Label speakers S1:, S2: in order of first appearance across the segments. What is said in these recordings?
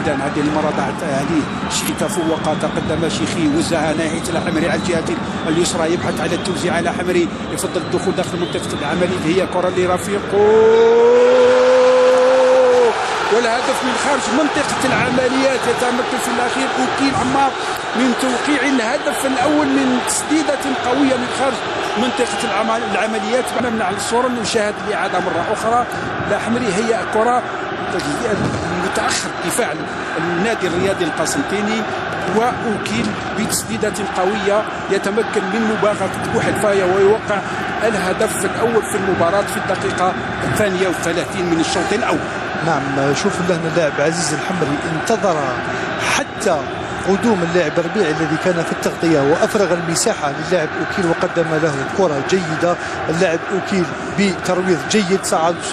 S1: جيدا. هذه المره ضاعت هذه شيخي تفوق، تقدم شيخي، وزعها ناحيه الحمري على الجهه اليسرى، يبحث على التوزيع على حمري، يفضل الدخول داخل منطقه العمليه. هي كره لرفيقه، والهدف من خارج منطقه العمليات. يتمكن في الاخير اوكيل عمار من توقيع الهدف الاول من تسديده قويه من خارج منطقه العمليات. من على الصوره نشاهد الاعاده مره اخرى. لا حمري هي كره متاخر دفاع النادي الرياضي القسنطيني، واوكيل بتسديده قويه يتمكن من مباغته بوحدفايه ويوقع الهدف الاول في المباراه في الدقيقه 32 من الشوط الاول.
S2: نعم، شوف لهنا اللاعب عزيز الحمري انتظر حتى قدوم اللاعب الربيعي الذي كان في التغطية وأفرغ المساحة للاعب أوكيل وقدم له كرة جيدة. اللاعب أوكيل بترويض جيد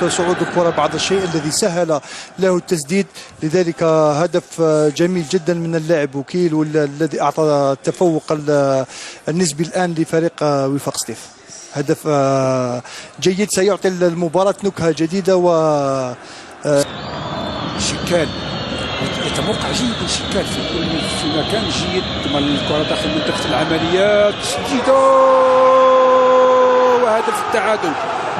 S2: صعود الكرة بعض الشيء الذي سهل له التسديد، لذلك هدف جميل جدا من اللاعب أوكيل والذي أعطى التفوق النسبي الآن لفريق وفاق سطيف. هدف جيد سيعطي المباراة نكهة جديدة. و
S1: شكال يتوقع جيدا، شكال في مكان جيد، ثم الكرة داخل منطقة العمليات، تسديده وهدف التعادل.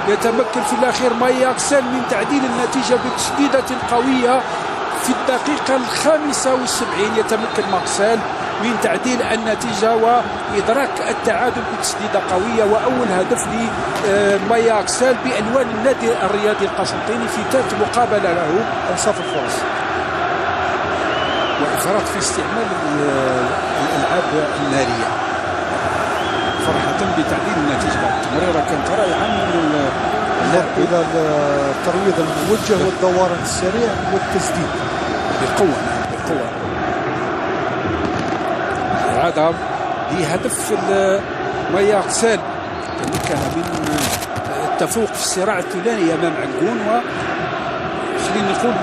S1: يتمكن في الأخير مايا أكسل من تعديل النتيجة بتسديدة قوية في الدقيقة 75. يتمكن ماكسل من تعديل النتيجة وإدراك التعادل بتسديدة قوية، وأول هدف لمايا أكسل بألوان النادي الرياضي القسنطيني في ثالث مقابلة له.
S2: انصاف الفرص
S1: وإفراط في استعمال الألعاب النارية فرحة بتعديل النتيجة. التمريرة كانت رائعة من
S2: اللاعب إلى الترويض الموجه والدوران السريع والتسديد
S1: بقوة. بقوة هذا لهدف مايا أكسل، تمكن من التفوق في الصراع الثلاثي أمام عنقون، خلينا نقول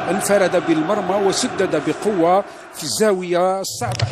S1: انفرد بالمرمى وسدد بقوة في الزاوية الصعبة.